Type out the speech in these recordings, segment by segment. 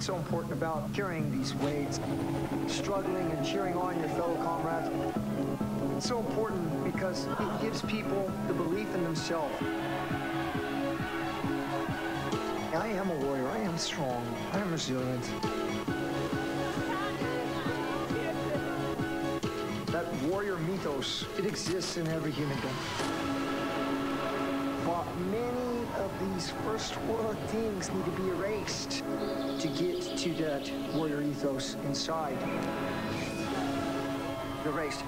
What's so important about carrying these weights, struggling and cheering on your fellow comrades? It's so important because it gives people the belief in themselves. I am a warrior. I am strong. I am resilient. That warrior mythos, it exists in every human being. But many of these first world things need to be erased to get to that warrior ethos inside. Erased.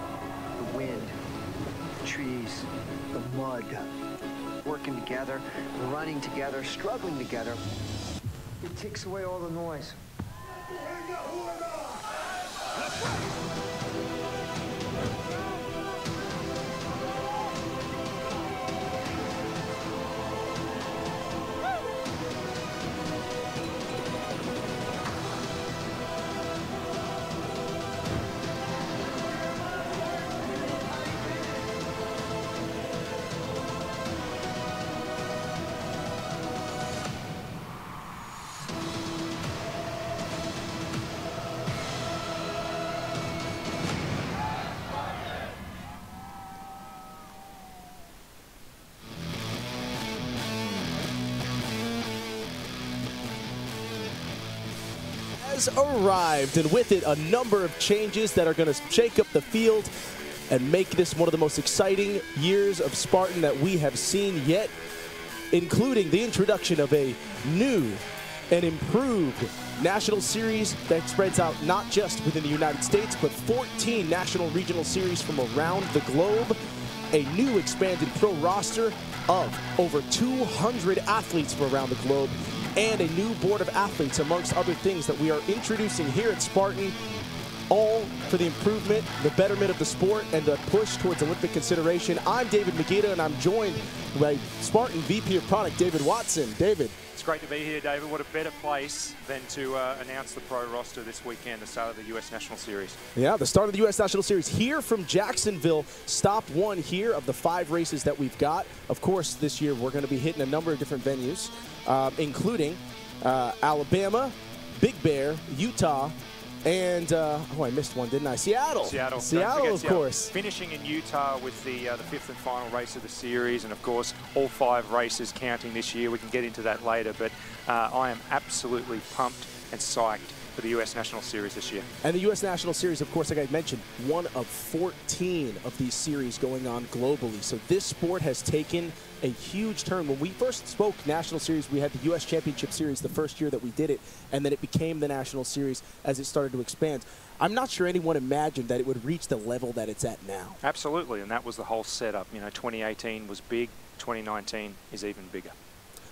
The wind, the trees, the mud, working together, running together, struggling together. It takes away all the noise. Has arrived, and with it a number of changes that are going to shake up the field and make this one of the most exciting years of Spartan that we have seen yet, including the introduction of a new and improved national series that spreads out not just within the United States, but 14 national regional series from around the globe, a new expanded pro roster of over 200 athletes from around the globe, and a new board of athletes, amongst other things that we are introducing here at Spartan, all for the improvement, the betterment of the sport, and the push towards Olympic consideration. I'm David Magida, and I'm joined by Spartan VP of Product, David Watson. David. It's great to be here, David. What a better place than to announce the pro roster this weekend, the start of the U.S. National Series. Yeah, the start of the U.S. National Series here from Jacksonville. Stop one here of the 5 races that we've got. Of course, this year we're going to be hitting a number of different venues, including Alabama, Big Bear, Utah, and, oh, I missed one, didn't I? Seattle. Seattle, of course. Finishing in Utah with the 5th and final race of the series, and of course, all 5 races counting this year. We can get into that later, but I am absolutely pumped and psyched for the U.S. National Series this year. And the U.S. National Series, of course, like I mentioned, one of 14 of these series going on globally. So this sport has taken a huge turn. When we first spoke National Series, we had the U.S. Championship Series the first year that we did it, and then it became the National Series as it started to expand. I'm not sure anyone imagined that it would reach the level that it's at now. Absolutely, and that was the whole setup. You know, 2018 was big, 2019 is even bigger.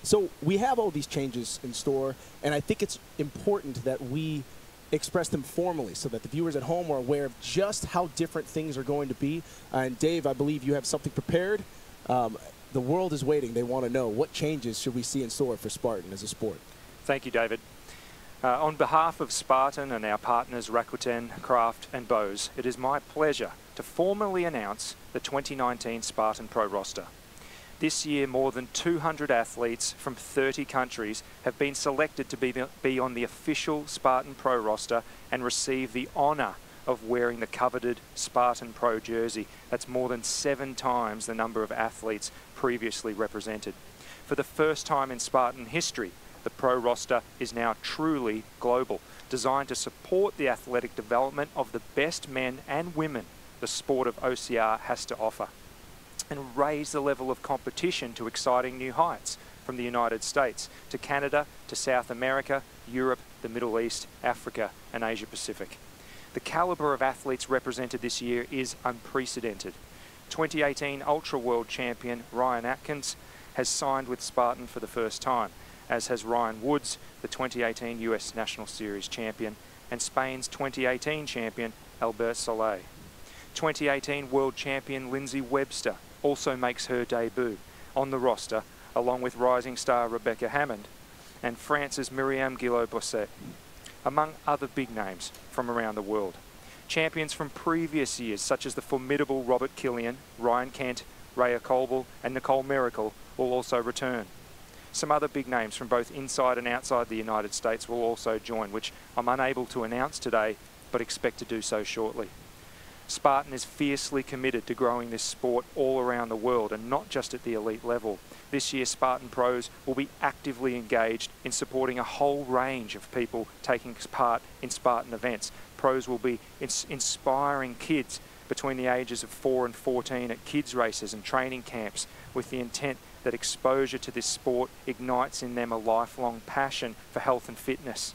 So we have all these changes in store, and I think it's important that we express them formally so that the viewers at home are aware of just how different things are going to be. And Dave, I believe you have something prepared. The world is waiting. They want to know, what changes should we see in store for Spartan as a sport? Thank you, David. On behalf of Spartan and our partners Rakuten, Kraft and Bose, it is my pleasure to formally announce the 2019 Spartan Pro roster. This year, more than 200 athletes from 30 countries have been selected to be on the official Spartan Pro roster and receive the honour of wearing the coveted Spartan Pro jersey. That's more than 7 times the number of athletes previously represented. For the first time in Spartan history, the pro roster is now truly global, designed to support the athletic development of the best men and women the sport of OCR has to offer, and raise the level of competition to exciting new heights, from the United States to Canada to South America, Europe, the Middle East, Africa and Asia Pacific. The calibre of athletes represented this year is unprecedented. 2018 Ultra World Champion Ryan Atkins has signed with Spartan for the first time, as has Ryan Woods, the 2018 US National Series champion, and Spain's 2018 champion Albert Soler. 2018 World Champion Lindsay Webster also makes her debut on the roster, along with rising star Rebecca Hammond and France's Myriam Guillot-Bosset, among other big names from around the world. Champions from previous years, such as the formidable Robert Killian, Ryan Kent, Rhea Colville and Nicole Miracle, will also return. Some other big names from both inside and outside the United States will also join, which I'm unable to announce today, but expect to do so shortly. Spartan is fiercely committed to growing this sport all around the world and not just at the elite level. This year, Spartan Pros will be actively engaged in supporting a whole range of people taking part in Spartan events. Pros will be inspiring kids between the ages of 4 and 14 at kids races and training camps, with the intent that exposure to this sport ignites in them a lifelong passion for health and fitness.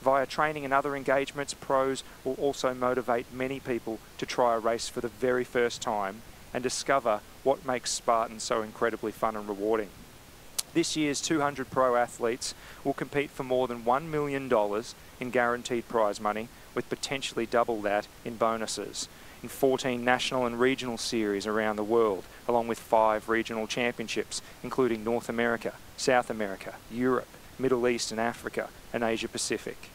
Via training and other engagements, pros will also motivate many people to try a race for the very first time and discover what makes Spartan so incredibly fun and rewarding. This year's 200 pro athletes will compete for more than $1 million in guaranteed prize money, with potentially double that in bonuses, in 14 national and regional series around the world, along with 5 regional championships, including North America, South America, Europe, Middle East and Africa, and Asia Pacific.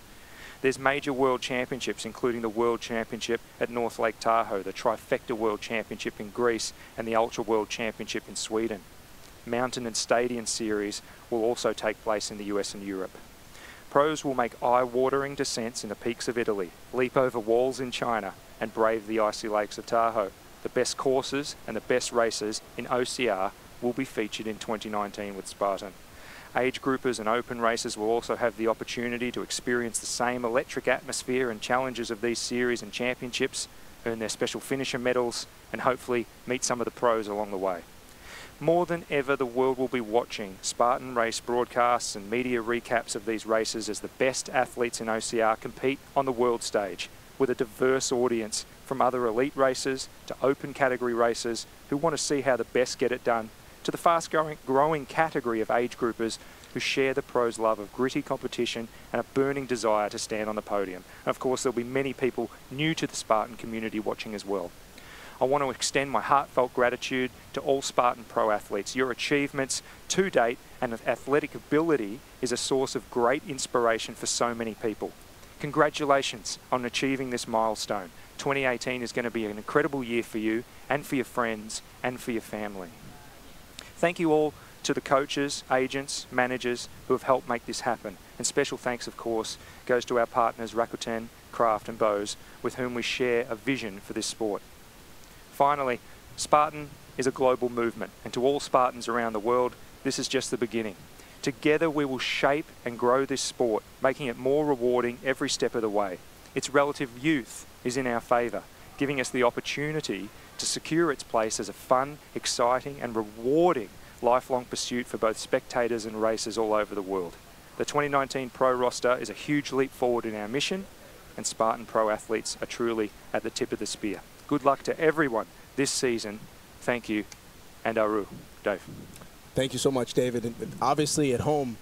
There's major world championships, including the World Championship at North Lake Tahoe, the Trifecta World Championship in Greece, and the Ultra World Championship in Sweden. Mountain and Stadium series will also take place in the US and Europe. Pros will make eye-watering descents in the peaks of Italy, leap over walls in China, and brave the icy lakes of Tahoe. The best courses and the best races in OCR will be featured in 2019 with Spartan. Age groupers and open racers will also have the opportunity to experience the same electric atmosphere and challenges of these series and championships, earn their special finisher medals, and hopefully meet some of the pros along the way. More than ever, the world will be watching Spartan race broadcasts and media recaps of these races as the best athletes in OCR compete on the world stage, with a diverse audience from other elite racers to open category racers who want to see how the best get it done, to the fast-growing category of age groupers who share the pros' love of gritty competition and a burning desire to stand on the podium. And of course, there'll be many people new to the Spartan community watching as well. I want to extend my heartfelt gratitude to all Spartan Pro athletes. Your achievements to date and athletic ability is a source of great inspiration for so many people. Congratulations on achieving this milestone. 2018 is going to be an incredible year for you and for your friends and for your family. Thank you all to the coaches, agents, managers who have helped make this happen. And special thanks, of course, goes to our partners Rakuten, Kraft and Bose, with whom we share a vision for this sport. Finally, Spartan is a global movement, and to all Spartans around the world, this is just the beginning. Together we will shape and grow this sport, making it more rewarding every step of the way. Its relative youth is in our favour, giving us the opportunity to secure its place as a fun, exciting and rewarding lifelong pursuit for both spectators and racers all over the world. The 2019 Pro roster is a huge leap forward in our mission, and Spartan Pro athletes are truly at the tip of the spear. Good luck to everyone this season. Thank you, and AROO. Dave. Thank you so much, David. And obviously at home,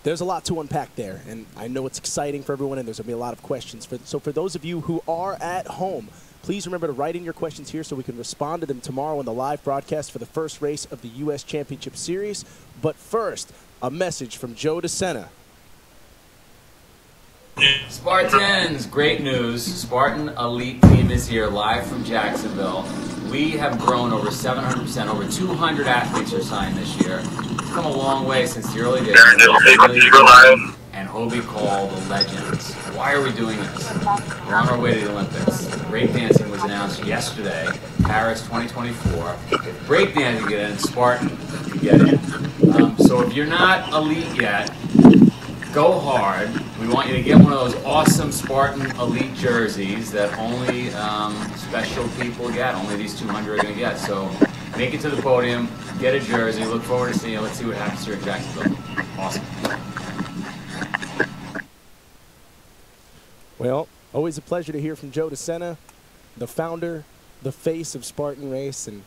there's a lot to unpack there, and I know it's exciting for everyone, and there's going to be a lot of questions. So for those of you who are at home, please remember to write in your questions here so we can respond to them tomorrow on the live broadcast for the first race of the U.S. Championship Series. But first, a message from Joe DeSena. Spartans, great news. Spartan Elite Team is here live from Jacksonville. We have grown over 700%. Over 200 athletes are signed this year. It's come a long way since the early days. And Hobie called the legends. Why are we doing this? We're on our way to the Olympics. Breakdancing was announced yesterday, Paris 2024. If breakdancing get in, Spartan can get in. So if you're not elite yet, go hard. We want you to get one of those awesome Spartan Elite jerseys that only special people get. Only these 200 are going to get. So make it to the podium, get a jersey. Look forward to seeing you. Let's see what happens here in Jacksonville. Awesome. Well, always a pleasure to hear from Joe DeSena, the founder, the face of Spartan Race, and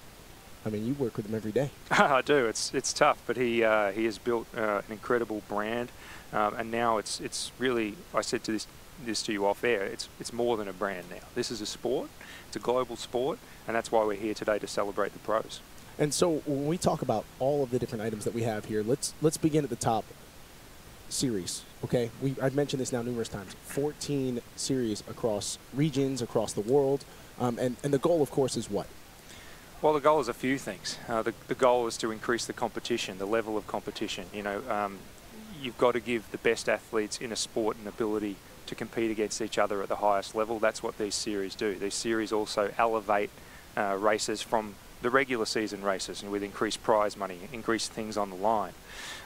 I mean, you work with him every day. I do. It's tough, but he has built an incredible brand, and now it's really. I said this to you off air. It's more than a brand now. This is a sport. It's a global sport, and that's why we're here today to celebrate the pros. And so when we talk about all of the different items that we have here, let's begin at the top. Series, okay? I've mentioned this now numerous times. 14 series across regions, across the world, and the goal, of course, is what? Well, the goal is a few things. The goal is to increase the competition, the level of competition. You know, you've got to give the best athletes in a sport an ability to compete against each other at the highest level. That's what these series do. These series also elevate races from the regular season races, and with increased prize money, increased things on the line.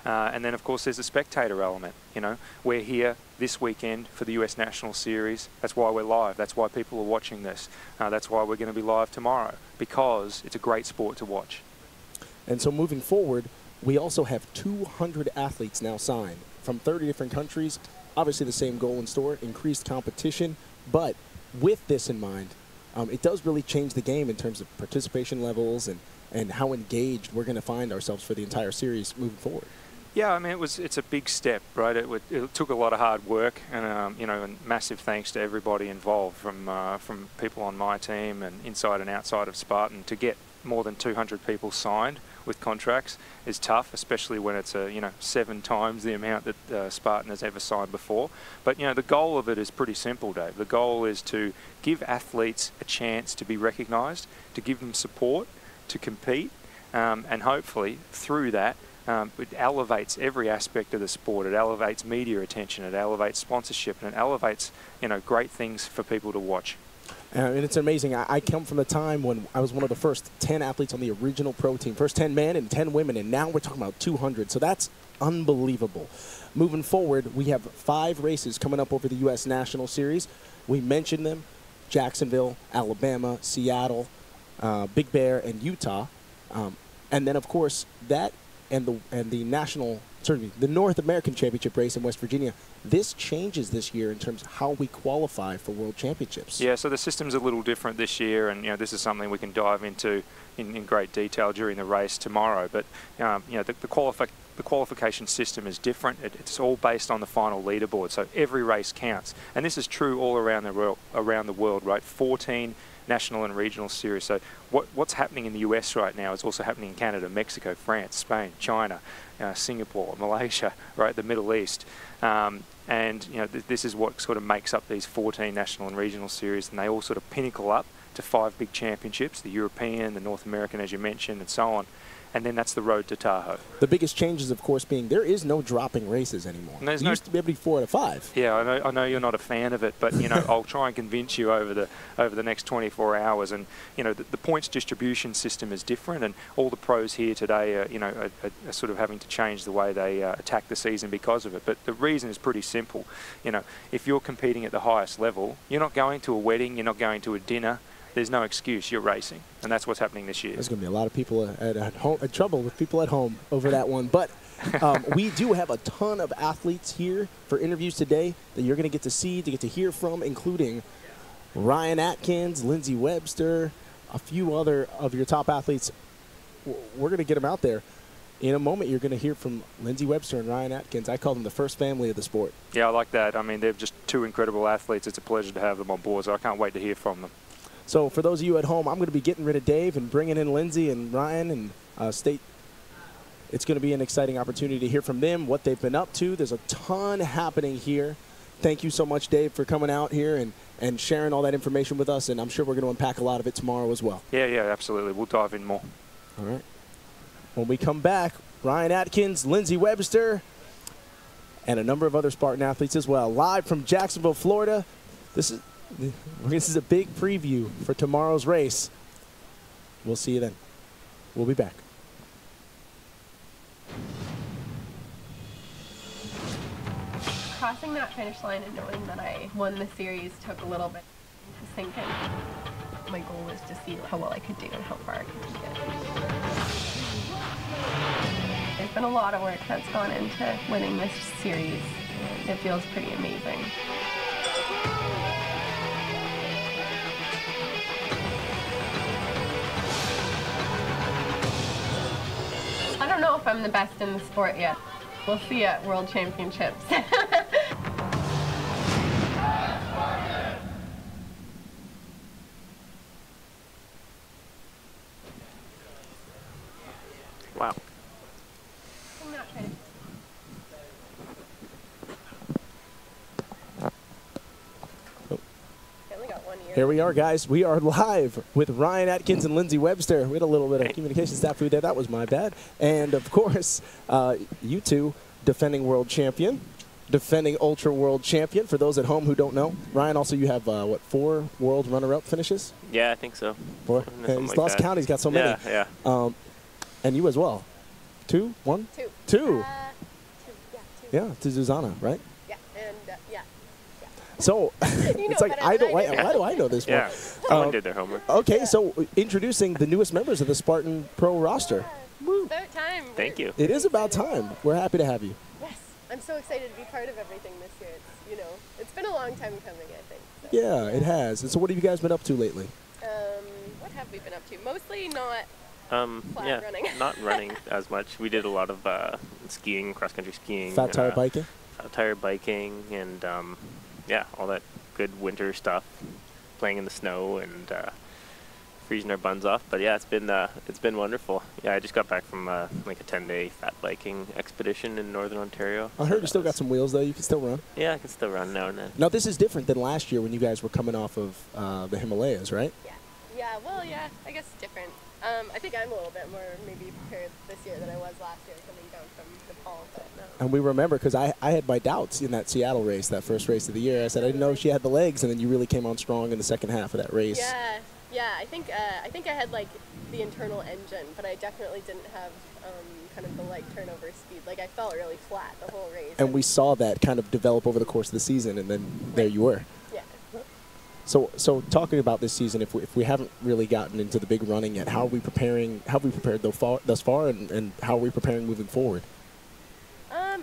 And then, of course, there's a spectator element. You know, we're here this weekend for the US National Series. That's why we're live. That's why people are watching this. That's why we're going to be live tomorrow, because it's a great sport to watch. And so moving forward, we also have 200 athletes now signed from 30 different countries. Obviously the same goal in store, increased competition. But with this in mind, it does really change the game in terms of participation levels and how engaged we're going to find ourselves for the entire series moving forward. Yeah, I mean, it's a big step, right? It took a lot of hard work, and you know, and massive thanks to everybody involved, from people on my team and inside and outside of Spartan. To get more than 200 people signed with contracts is tough, especially when it's 7 times the amount that Spartan has ever signed before. But you know, the goal of it is pretty simple, Dave. The goal is to give athletes a chance to be recognised, to give them support, to compete, and hopefully through that, it elevates every aspect of the sport. It elevates media attention, it elevates sponsorship, and it elevates, you know, great things for people to watch. And it's amazing. I come from the time when I was one of the first 10 athletes on the original pro team, first 10 men and 10 women, and now we're talking about 200. So that's unbelievable. Moving forward, we have 5 races coming up over the U.S. National Series. We mentioned them: Jacksonville, Alabama, Seattle, Big Bear, and Utah. And then, of course, that and the North American Championship race in West Virginia. This changes this year in terms of how we qualify for World Championships. Yeah, so the system's a little different this year, and you know, this is something we can dive into in great detail during the race tomorrow. But you know, the qualification system is different. It's all based on the final leaderboard, so every race counts, and this is true all around the world, right? 14 national and regional series. So what's happening in the US right now is also happening in Canada, Mexico, France, Spain, China, Singapore, Malaysia, right, the Middle East. And you know, this is what sort of makes up these 14 national and regional series, and they all sort of pinnacle up to 5 big championships: the European, the North American, as you mentioned, and so on. And then that's the road to Tahoe. The biggest changes, of course, being there is no dropping races anymore. It used to be every 4 out of 5. Yeah, I know you're not a fan of it, but you know, I'll try and convince you over the next 24 hours. And you know, the points distribution system is different, and all the pros here today are sort of having to change the way they attack the season because of it. But the reason is pretty simple. You know, if you're competing at the highest level, you're not going to a wedding, you're not going to a dinner. There's no excuse. You're racing, and that's what's happening this year. There's going to be a lot of people at home, trouble with people at home over that one. But we do have a ton of athletes here for interviews today that you're going to get to see, to get to hear from, including Ryan Atkins, Lindsey Webster, a few other of your top athletes. We're going to get them out there. In a moment, you're going to hear from Lindsey Webster and Ryan Atkins. I call them the first family of the sport. Yeah, I like that. I mean, they're just 2 incredible athletes. It's a pleasure to have them on board, so I can't wait to hear from them. So for those of you at home, I'm going to be getting rid of Dave and bringing in Lindsey and Ryan and State. It's going to be an exciting opportunity to hear from them, what they've been up to. There's a ton happening here. Thank you so much, Dave, for coming out here and sharing all that information with us, and I'm sure we're going to unpack a lot of it tomorrow as well. Yeah, absolutely. We'll dive in more. All right. When we come back, Ryan Atkins, Lindsey Webster, and a number of other Spartan athletes as well. Live from Jacksonville, Florida. This is a big preview for tomorrow's race. We'll see you then. We'll be back. Crossing that finish line and knowing that I won the series took a little bit to sink in. My goal was to see how well I could do and how far I could take it. There's been a lot of work that's gone into winning this series, and it feels pretty amazing. I don't know if I'm the best in the sport yet. We'll see at World Championships. Wow. I only got 1 year. Here we are, guys. We are live with Ryan Atkins and Lindsay Webster. We had a little bit of communication staff food there. That was my bad. And, of course, you two, defending world champion, defending ultra world champion. For those at home who don't know, Ryan, also you have, what, 4 world runner-up finishes? Yeah, I think so. 4? Yeah, he's lost count. He's got so many. Yeah. And you as well. 2? 1? 2. 2. 2. Yeah, to Zuzana, right? Yeah, and yeah. So You it's know like better than why I do. do I know this more? Yeah, someone did their homework. Okay, so introducing the newest members of the Spartan Pro roster. It's about time. Thank you. It is about time. We're happy to have you. Yes, I'm so excited to be part of everything this year. It's, you know, it's been a long time coming, I think. So. Yeah, it has. And so what have you guys been up to lately? What have we been up to? Mostly not Yeah, running. not running as much. We did a lot of skiing, cross-country skiing. Fat tire biking? Fat tire biking, and yeah, all that good winter stuff. Playing in the snow and freezing our buns off. But yeah, it's been wonderful. Yeah, I just got back from like a 10-day fat biking expedition in Northern Ontario. I heard you still got some wheels, though. You can still run. Yeah, I can still run now and then. Now, this is different than last year when you guys were coming off of the Himalayas, right? Yeah, well, yeah, I guess it's different. I think I'm a little bit more maybe prepared this year than I was last year coming down from Nepal, but no. And we remember, because I had my doubts in that Seattle race, that first race of the year. I said I didn't know if she had the legs, and then you really came on strong in the second half of that race. Yeah, I think I had like the internal engine, but I definitely didn't have kind of the leg turnover speed. Like I felt really flat the whole race. And we saw that kind of develop over the course of the season, and then there you were. Yeah. So talking about this season, if we haven't really gotten into the big running yet, how are we preparing? How have we prepared thus far, and how are we preparing moving forward?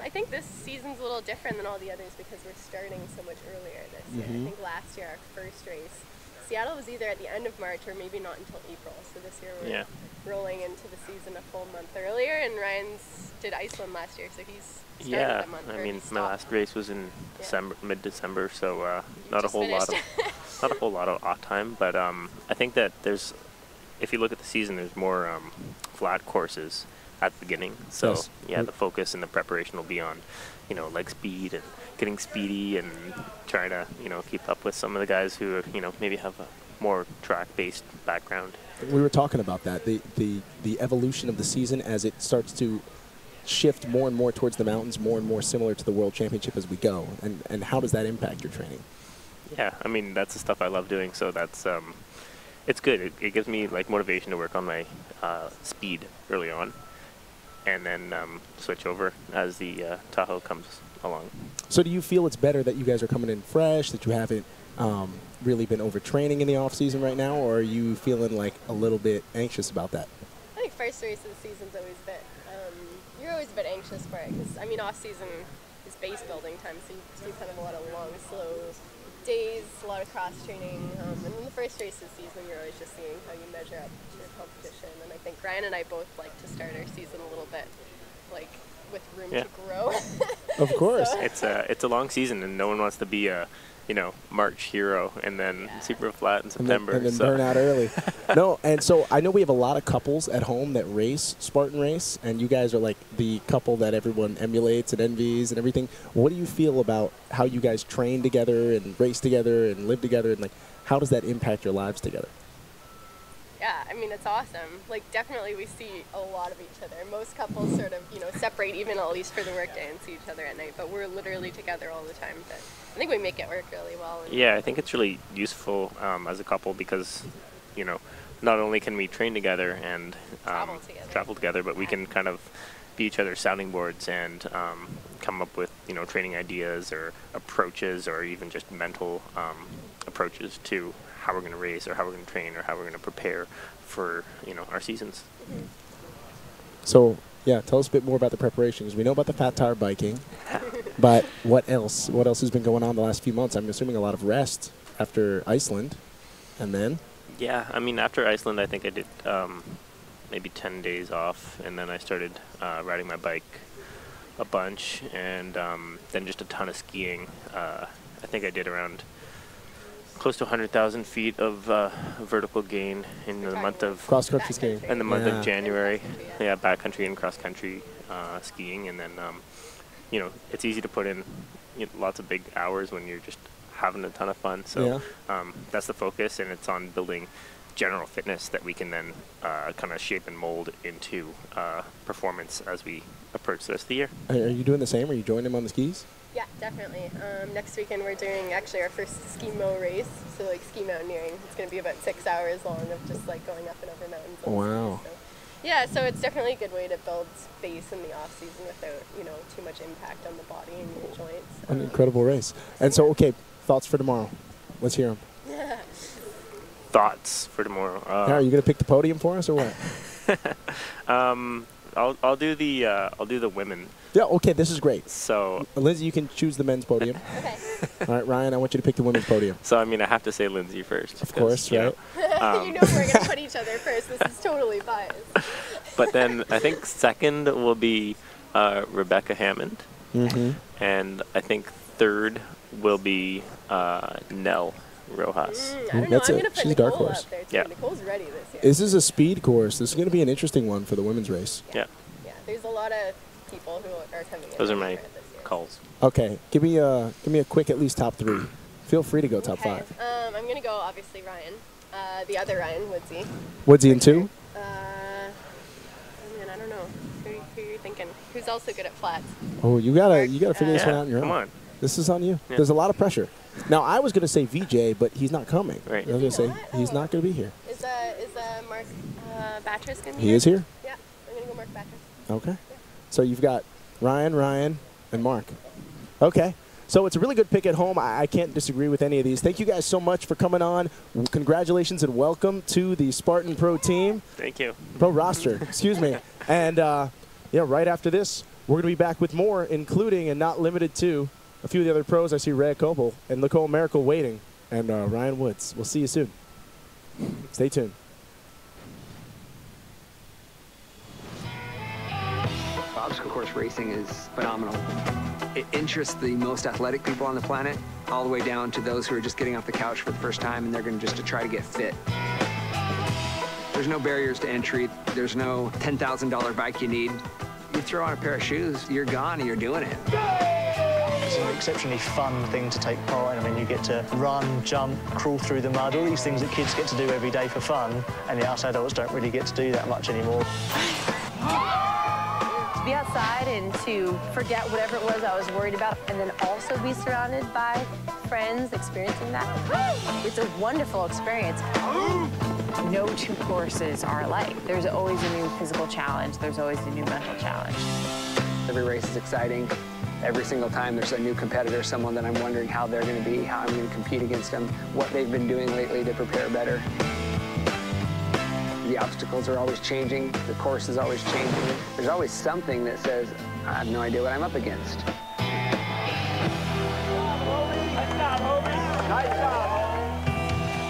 I think this season's a little different than all the others because we're starting so much earlier this year. I think last year our first race, Seattle was either at the end of March or maybe not until April. So this year we're rolling into the season a full month earlier. And Ryan's did Iceland last year, so he's started a month. I mean my last race was in December, mid-December, so not a whole lot of off time. But I think that if you look at the season, there's more flat courses at the beginning. So yeah, the focus and the preparation will be on, leg speed and getting speedy and trying to, keep up with some of the guys who, maybe have a more track-based background. We were talking about that, the evolution of the season as it starts to shift more and more towards the mountains, more and more similar to the World Championship as we go. And how does that impact your training? Yeah, I mean, that's the stuff I love doing, so that's it's good. It gives me like motivation to work on my speed early on, and then switch over as the Tahoe comes along. So do you feel it's better that you guys are coming in fresh, that you haven't really been overtraining in the off season right now, or are you feeling like a little bit anxious about that? I think first race of the season's always a bit, you're always a bit anxious for it because, I mean, off season is base building time, so you do kind of a lot of long, slow days, a lot of cross training, and then the first race of the season you're always just seeing how you measure up to your competition. And I think Ryan and I both like to start our season a little bit like with room to grow. Of course. So. It's a long season, and no one wants to be a March hero and then super flat in September. And then burn out early. No, and so I know we have a lot of couples at home that race Spartan race, and you guys are like the couple that everyone emulates and envies and everything. What do you feel about how you guys train together and race together and live together, and like how does that impact your lives together? Yeah, I mean, it's awesome. Like, definitely we see a lot of each other. Most couples sort of, separate even at least for the workday and see each other at night, but we're literally together all the time. But I think we make it work really well. Yeah, I think it's really useful as a couple because, not only can we train together and travel together, but we can kind of be each other's sounding boards and come up with, training ideas or approaches or even just mental approaches to how we're going to race or how we're going to train or how we're going to prepare for, our seasons. Mm-hmm. So, yeah, tell us a bit more about the preparations. We know about the fat tire biking, but what else? What else has been going on the last few months? I'm assuming a lot of rest after Iceland, and then? Yeah, I mean, after Iceland, I think I did maybe 10 days off, and then I started riding my bike a bunch, and then just a ton of skiing. I think I did around close to 100,000 feet of vertical gain in the month of cross-country skiing. In the month of January, backcountry and cross-country skiing, and then it's easy to put in lots of big hours when you're just having a ton of fun. So that's the focus, and it's on building general fitness that we can then kind of shape and mold into performance as we approach the rest of the year. Are you doing the same? Are you joining him on the skis? Yeah, definitely. Next weekend we're doing actually our first ski mow race, so like ski mountaineering. It's going to be about 6 hours long of just like going up and over mountains. Wow. So, yeah, so it's definitely a good way to build space in the off season without, you know, too much impact on the body and your joints. An incredible race. And so, okay, thoughts for tomorrow? Let's hear them. Thoughts for tomorrow? Are you going to pick the podium for us or what? I'll do the women. Yeah, okay, this is great. So Lindsay, you can choose the men's podium. Okay. All right, Ryan, I want you to pick the women's podium. So I mean, I have to say Lindsay first. Of course, right? You know we're going to put each other first. This is totally biased. But then I think second will be Rebecca Hammond. And I think third will be Nell Rojas. I don't know. That's I'm it. going to put She's a dark Nicole horse. up there too. Yeah. Nicole's ready this year. This is a speed course. This is going to be an interesting one for the women's race. Yeah. Yeah, there's a lot of people who are coming in. Those are my this year. calls. Okay, give me a quick at least top 3. Feel free to go top 5. I'm going to go, obviously, Ryan. The other Ryan, Woodsy. Woodsy in 2? I don't know. Who are you thinking? Who's also good at flats? Oh, you gotta figure this one out on your own. Come on. This is on you. Yeah. There's a lot of pressure. Now, I was going to say VJ, but he's not coming. Right. I was going to say he's not going to be here. Is Mark Batris going to be He here? is here? Yeah, I'm going to go Mark Batris. Okay. So you've got Ryan, and Mark. Okay. So it's a really good pick at home. I can't disagree with any of these. Thank you guys so much for coming on. Congratulations and welcome to the Spartan Pro team. Thank you. Pro roster, excuse me. And, right after this, we're going to be back with more, including and not limited to a few of the other pros. I see Rhea Coble and Nicole Miracle waiting, and Ryan Woods. We'll see you soon. Stay tuned. Obstacle course racing is phenomenal. It interests the most athletic people on the planet, all the way down to those who are just getting off the couch for the first time and they're going to try to get fit. There's no barriers to entry. There's no $10,000 bike you need. You throw on a pair of shoes, you're gone and you're doing it. It's an exceptionally fun thing to take part in. I mean, you get to run, jump, crawl through the mud, all these things that kids get to do every day for fun, and us adults don't really get to do that much anymore. To be outside and to forget whatever it was I was worried about, and then also be surrounded by friends experiencing that. It's a wonderful experience. No two courses are alike. There's always a new physical challenge. There's always a new mental challenge. Every race is exciting. Every single time there's a new competitor, someone that I'm wondering how they're going to be, how I'm going to compete against them, what they've been doing lately to prepare better. The obstacles are always changing. The course is always changing. There's always something that says, I have no idea what I'm up against.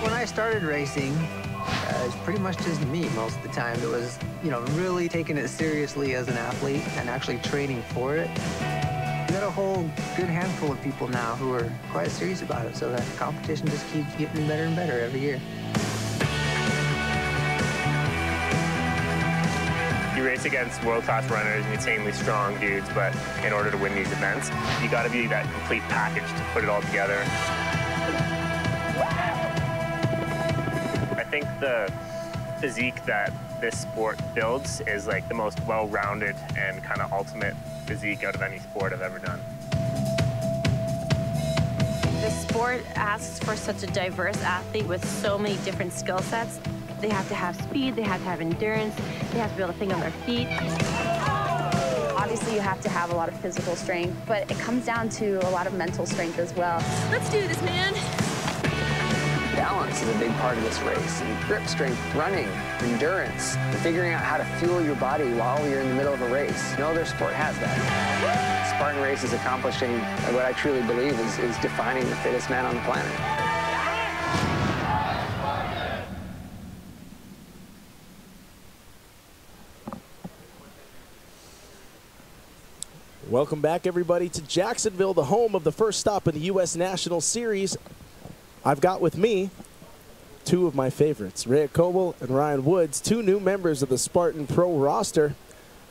When I started racing, it was pretty much just me most of the time. It was, really taking it seriously as an athlete and actually training for it. We got a whole good handful of people now who are quite serious about it, so that competition just keeps getting better and better every year. You race against world-class runners, insanely strong dudes, but in order to win these events, you got to be that complete package to put it all together. I think the physique that this sport builds is like the most well-rounded and kind of ultimate physique out of any sport I've ever done. The sport asks for such a diverse athlete with so many different skill sets. They have to have speed, they have to have endurance, they have to be able to think on their feet. Obviously, you have to have a lot of physical strength, but it comes down to a lot of mental strength as well. Let's do this, man. Balance is a big part of this race, and grip strength, running, endurance, and figuring out how to fuel your body while you're in the middle of a race. No other sport has that. Spartan Race is accomplishing what I truly believe is defining the fittest man on the planet. Welcome back, everybody, to Jacksonville, the home of the first stop in the U.S. National Series. I've got with me two of my favorites, Rhea Coble and Ryan Woods, two new members of the Spartan Pro roster.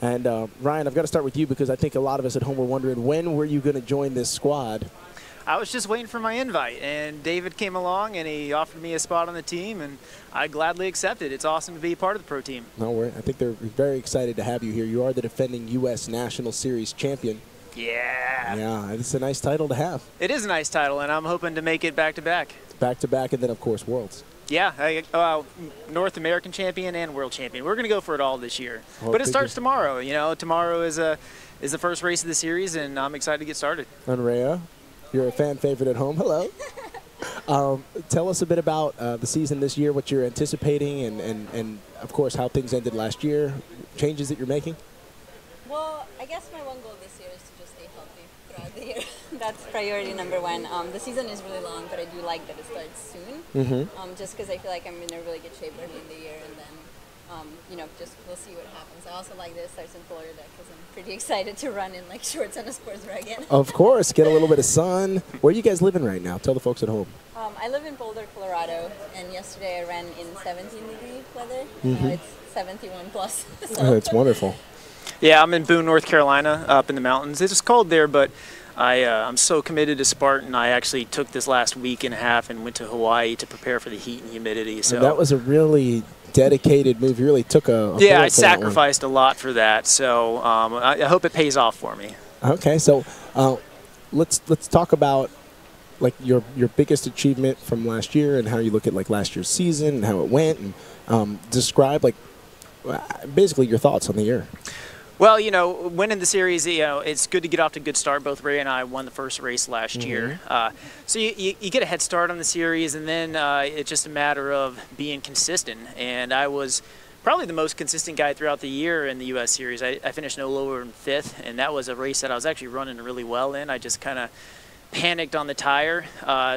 And Ryan, I've got to start with you because I think a lot of us at home were wondering, when were you going to join this squad? I was just waiting for my invite, and David came along and he offered me a spot on the team, and I gladly accepted. It's awesome to be a part of the pro team. No, I think they're very excited to have you here. You are the defending U.S. National Series champion. Yeah. Yeah, it's a nice title to have. It is a nice title, and I'm hoping to make it back-to-back. Back-to-back, and then, of course, Worlds. Yeah, North American champion and world champion. We're going to go for it all this year. Well, but it starts tomorrow. You know, tomorrow is the first race of the series, and I'm excited to get started. Andrea, you're a fan favorite at home. Hello. Tell us a bit about the season this year, what you're anticipating, and of course, how things ended last year, changes that you're making. Well, I guess my one goal this year is to just stay healthy throughout the year. That's priority number one. The season is really long, but I do like that it starts soon. Just because I feel like I'm in a really good shape early in the year, and then, you know, just we'll see what happens. I also like that it starts in Florida because I'm pretty excited to run in like shorts and a sports bra again. Of course, get a little bit of sun. Where are you guys living right now? Tell the folks at home. I live in Boulder, Colorado, and yesterday I ran in 17-degree weather. It's 71 plus. So. Oh, it's wonderful. Yeah, I'm in Boone, North Carolina, up in the mountains. It's cold there, but I'm so committed to Spartan. I actually took this last week and a half and went to Hawaii to prepare for the heat and humidity. So and that was a really dedicated move. You really took a yeah, I sacrificed a lot for that. So I hope it pays off for me. Okay, so let's talk about like your biggest achievement from last year and how you look at like last year's season and how it went, and describe like basically your thoughts on the year. Well, you know, winning the series, you know, it's good to get off to a good start. Both Ray and I won the first race last year. So you get a head start on the series, and then it's just a matter of being consistent. And I was probably the most consistent guy throughout the year in the U.S. Series. I finished no lower than 5th, and that was a race that I was actually running really well in. I just kind of panicked on the tire.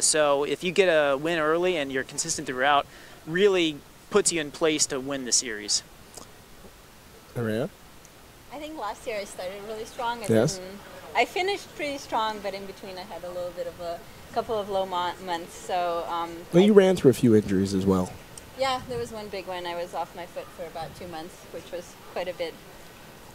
So if you get a win early and you're consistent throughout, really puts you in place to win the series. Maria? I think last year I started really strong. Yes. I finished pretty strong, but in between I had a little bit of a couple of low months. So. Well, you ran through a few injuries as well. Yeah, there was one big one. I was off my foot for about 2 months, which was quite a bit.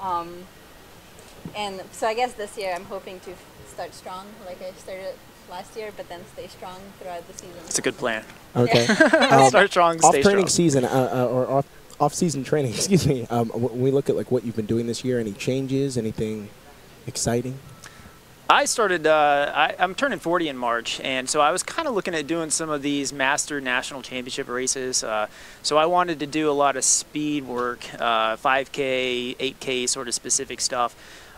And so I guess this year I'm hoping to start strong, like I started last year, but then stay strong throughout the season. It's a good plan. Okay. Start strong, stay off-training strong. season, or off-season training, excuse me. When we look at like what you've been doing this year, any changes, anything exciting? I started, I'm turning 40 in March, and so I was kind of looking at doing some of these master national championship races. So I wanted to do a lot of speed work, 5K, 8K sort of specific stuff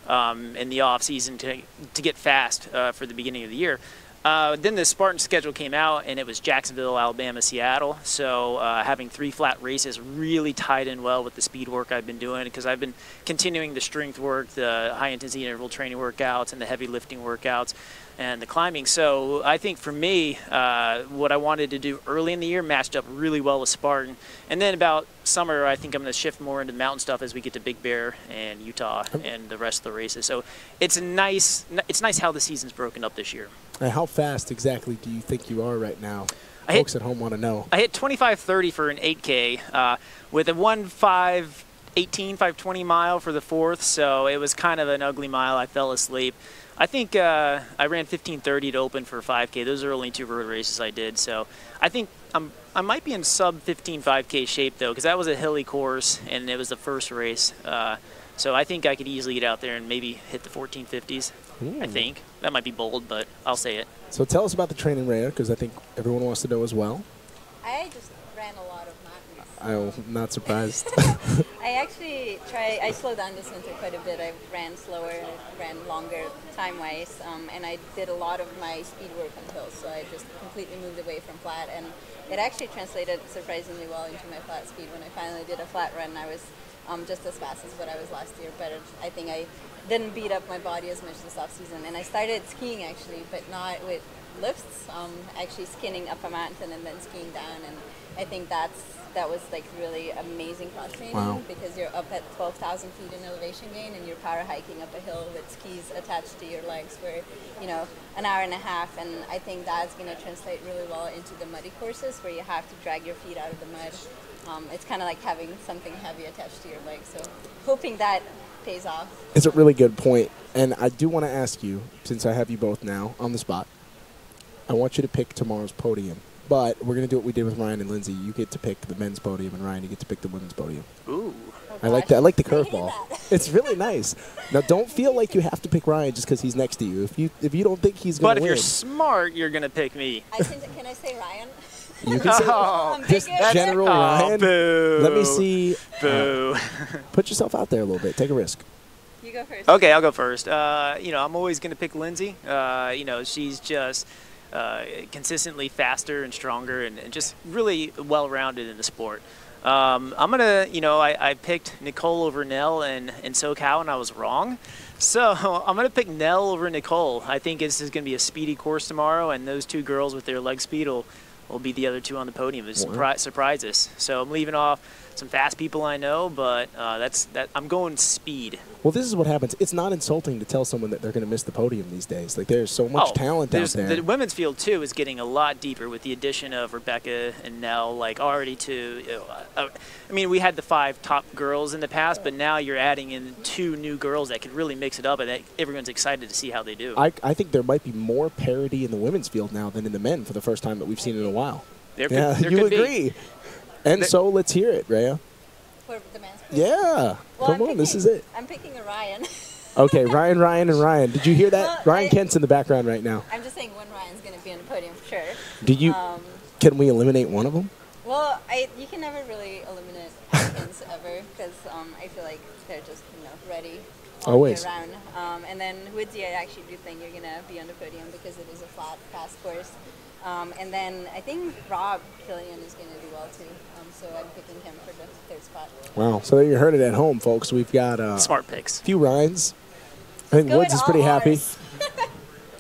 in the off season to get fast for the beginning of the year. Then the Spartan schedule came out, and it was Jacksonville, Alabama, Seattle. So having 3 flat races really tied in well with the speed work I've been doing, because I've been continuing the strength work, the high-intensity interval training workouts, and the heavy lifting workouts, and the climbing. So I think for me, what I wanted to do early in the year matched up really well with Spartan. And then about summer, I think I'm going to shift more into mountain stuff as we get to Big Bear and Utah and the rest of the races. So it's nice how the season's broken up this year. And how fast exactly do you think you are right now? Folks at home want to know. I hit 25:30 for an 8K with a 1:5:18, 5:20 mile for the 4th, so it was kind of an ugly mile. I fell asleep. I think I ran 15:30 to open for 5K. Those are only 2 road races I did, so I think I might be in sub 15 5K shape though, because that was a hilly course and it was the first race. So I think I could easily get out there and maybe hit the 1450s. I think. That might be bold, but I'll say it. So tell us about the training, Rhea, because I think everyone wants to know as well. I just ran a lot of mountains. I'm not surprised. I slowed down this winter quite a bit. I ran slower, ran longer time-wise, and I did a lot of my speed work on hills, so I just completely moved away from flat, and it actually translated surprisingly well into my flat speed. When I finally did a flat run, I was just as fast as what I was last year, but I think I didn't beat up my body as much this off-season. And I started skiing actually, but not with lifts, actually skinning up a mountain and then skiing down, and I think that was like really amazing cross training because you're up at 12,000 feet in elevation gain and you're power hiking up a hill with skis attached to your legs for, you know, an hour and a half, and I think that's going to translate really well into the muddy courses where you have to drag your feet out of the mud. It's kind of like having something heavy attached to your legs, so hoping that pays off. It's a really good point, and I do want to ask you, since I have you both now on the spot, I want you to pick tomorrow's podium. But we're going to do what we did with Ryan and Lindsay. You get to pick the men's podium, and Ryan, you get to pick the women's podium. Ooh. I like that. I like the curveball. It's really nice. Now, don't feel like you have to pick Ryan just because he's next to you. If you don't think he's going to win. But if you're smart, you're going to pick me. Can I say Ryan? You can say just General Ryan. Boo. Let me see. Boo. Put yourself out there a little bit. Take a risk. You go first. Okay, I'll go first. I'm always going to pick Lindsay. She's just consistently faster and stronger and just really well-rounded in the sport. I'm going to, I picked Nicole over Nell in SoCal, and I was wrong. So I'm going to pick Nell over Nicole. I think this is going to be a speedy course tomorrow, and those two girls with their leg speed will be the other two on the podium and surprise us. So I'm leaving off some fast people I know, but I'm going speed. Well, this is what happens. It's not insulting to tell someone that they're going to miss the podium these days. Like, there's so much talent out there. The women's field, too, is getting a lot deeper with the addition of Rebecca and Nell, already to we had the 5 top girls in the past, but now you're adding in 2 new girls that can really mix it up, and everyone's excited to see how they do. I think there might be more parity in the women's field now than in the men for the first time that we've seen in a while. There you agree. And so let's hear it, Rhea. For the men's field? Yeah. Well, Come on, this is it. I'm picking a Ryan. Okay, Ryan, and Ryan. Did you hear that? Well, Ryan Kent's in the background right now. I'm just saying one Ryan's going to be on the podium for sure. Do you? Can we eliminate one of them? Well, you can never really eliminate Atkins ever because I feel like they're just ready all year round. And then Woodsy, I actually do think you're going to be on the podium because it is a flat, fast course. And then I think Rob Killian is going to do well too. So I'm picking him for the 3rd spot. Wow. So there you heard it at home, folks. We've got smart picks. A few Ryans. I think Woods is pretty happy.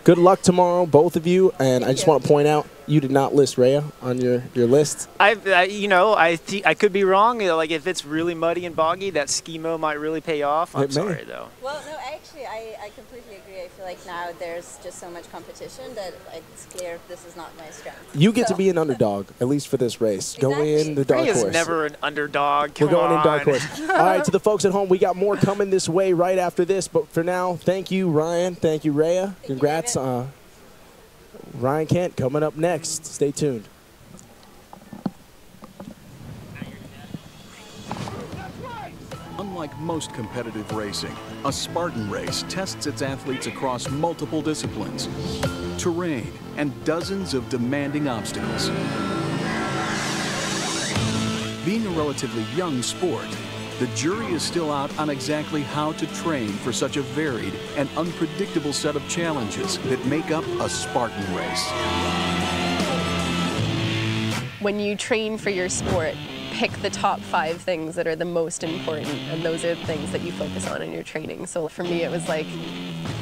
Good luck tomorrow, both of you. And I just want to point out, you did not list Rhea on your list. I could be wrong. If it's really muddy and boggy, that schemo might really pay off. I'm sorry, though. Well, no, actually, I completely agree. I feel like now there's just so much competition that it's clear this is not my strength. You get to be an underdog, at least for this race. Exactly. Go in the dark horse. Rhea's never an underdog. We're going in dark horse. All right, to the folks at home, we got more coming this way right after this. But for now, thank you, Ryan. Thank you, Rhea. Congrats. Ryan Kent coming up next. Stay tuned. Unlike most competitive racing, a Spartan race tests its athletes across multiple disciplines, terrain, and dozens of demanding obstacles. Being a relatively young sport, the jury is still out on exactly how to train for such a varied and unpredictable set of challenges that make up a Spartan race. When you train for your sport, pick the top 5 things that are the most important, and those are the things that you focus on in your training. So for me, it was like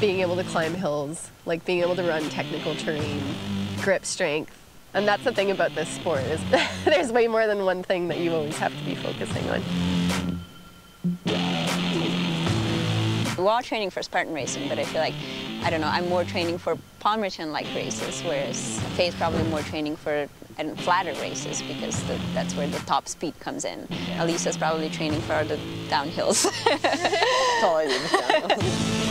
being able to climb hills, like being able to run technical terrain, grip strength. And that's the thing about this sport is there's way more than one thing that you always have to be focusing on. We're all training for Spartan racing, but I feel like, I don't know, I'm more training for Palmerton-like races, whereas Faye's probably more training for flatter races because that's where the top speed comes in. Yeah. Alisa's probably training for the downhills. That's all I do, just downhills.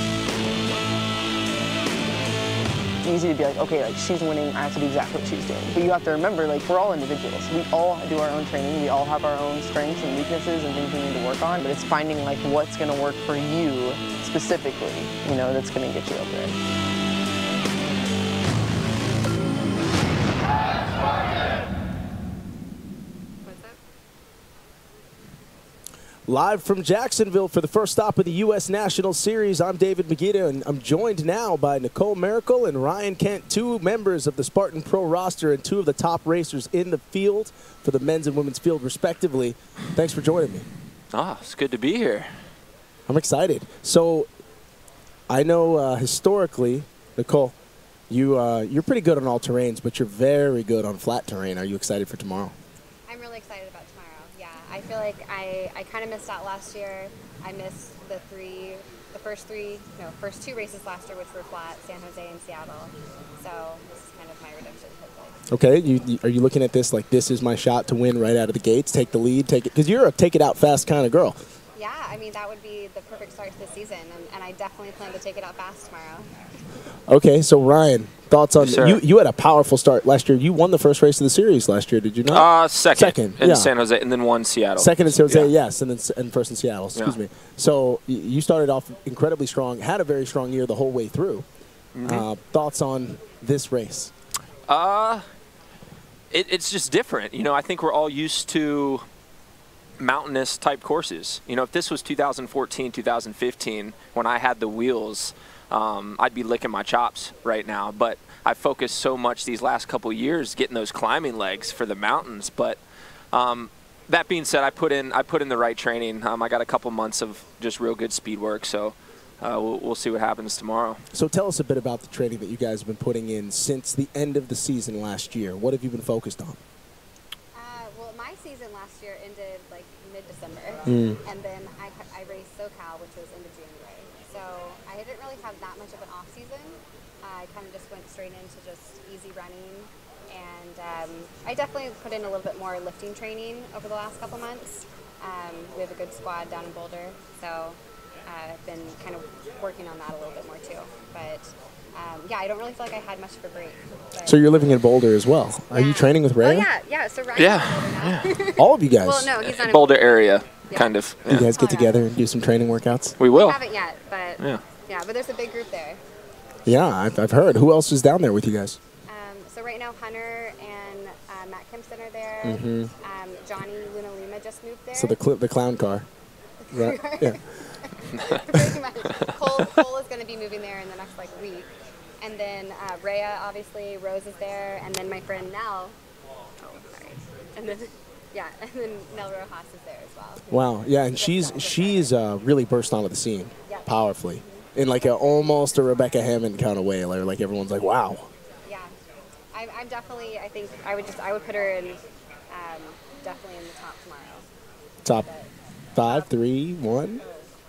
It's easy to be like, okay, like she's winning, I have to do exactly what she's doing. But you have to remember, like, we're all individuals. We all do our own training. We all have our own strengths and weaknesses and things we need to work on. But it's finding, like, what's going to work for you specifically, that's going to get you up there. Live from Jacksonville for the first stop of the U.S. National Series, I'm David Magida, and I'm joined now by Nicole Miracle and Ryan Kent, 2 members of the Spartan Pro roster and 2 of the top racers in the field for the men's and women's field, respectively. Thanks for joining me. It's good to be here. I'm excited. So I know historically, Nicole, you're pretty good on all terrains, but you're very good on flat terrain. Are you excited for tomorrow? I'm really excited about tomorrow. Yeah, I feel like I kind of missed out last year. I missed the first 2 races last year, which were flat, San Jose and Seattle. So this is kind of my redemption, hopefully. Okay, are you looking at this like this is my shot to win right out of the gates, take the lead, take it, because you're a take it out fast kind of girl. Yeah, I mean, that would be the perfect start to the season, and I definitely plan to take it out fast tomorrow. Okay, so Ryan, thoughts on Yes, you had a powerful start last year. You won the first race of the series last year, did you not? Second in yeah. San Jose, and then one Seattle. Second in San Jose, yes, and first in Seattle, excuse Yeah. me. So you started off incredibly strong, had a very strong year the whole way through. Thoughts on this race? It's just different. You know, I think we're all used to mountainous type courses. You know, if this was 2014, 2015, when I had the wheels, I'd be licking my chops right now. But I focused so much these last couple years getting those climbing legs for the mountains. But that being said, I put in the right training. I got a couple months of just real good speed work, so we'll see what happens tomorrow. So tell us a bit about the training that you guys have been putting in since the end of the season last year. What have you been focused on? Well, my season last year ended like mid-December, and then I raced SoCal, which was into January. So I didn't really have that much of an off season. I kind of just went straight into just easy running, and I definitely put in a little bit more lifting training over the last couple months. We have a good squad down in Boulder, so I've been kind of working on that a little bit more too. But yeah, I don't really feel like I had much of a break. So you're living in Boulder as well. Are you training with Ray? Oh yeah. So Ryan's All of you guys. Well, no, he's not in Boulder area, kind of. You guys get together and do some training workouts? We will. We haven't yet, but yeah, but there's a big group there. Yeah, I've heard. Who else is down there with you guys? So right now, Hunter and Matt Kempson are there. Johnny Luna Lima just moved there. So the clown car. Right. Yeah. Pretty much. Cole is going to be moving there in the next like week, and then Rhea, obviously, Rose is there, and then my friend Nell. Oh, sorry. And then and then Nell Rojas is there as well. Wow. Yeah, and she's really burst onto the scene powerfully in like almost a Rebecca Hammond kind of way, like everyone's like, wow. Yeah, I'm definitely. I think I would put her in definitely in the top tomorrow. Top 5, 3, 1.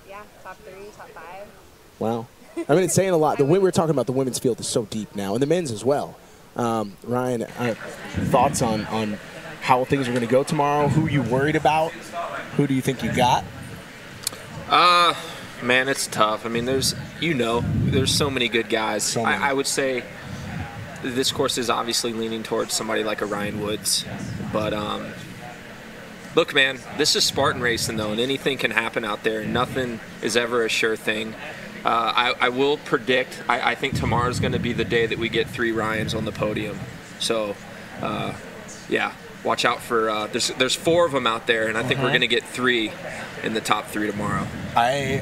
Yeah, top 3, top 5. Wow. I mean, it's saying a lot. The way we're talking about the women's field is so deep now, and the men's as well. Ryan, thoughts on how things are going to go tomorrow? Who are you worried about? Who do you think you got? Man, it's tough. I mean, there's so many good guys. So many. I would say this course is obviously leaning towards somebody like a Ryan Woods, but look, man, this is Spartan racing though, and anything can happen out there. Nothing is ever a sure thing. I will predict. I think tomorrow's going to be the day that we get 3 Ryans on the podium. So, yeah, watch out for. There's 4 of them out there, and I think we're going to get 3 in the top 3 tomorrow. I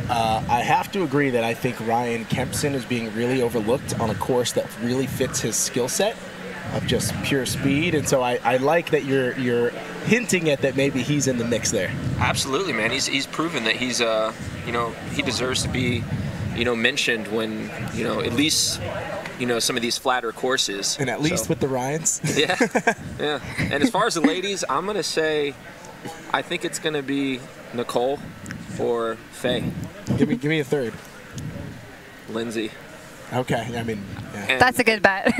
have to agree that I think Ryan Kempson is being really overlooked on a course that really fits his skill set of just pure speed, and so I like that you're hinting at that maybe he's in the mix there. Absolutely, man. He's proven that he's he deserves to be mentioned when at least some of these flatter courses. And at least with the Ryans. Yeah. And as far as the ladies, I'm gonna say, I think it's gonna be Nicole or Faye. Give me a third. Lindsay. Okay, I mean, yeah. That's a good bet.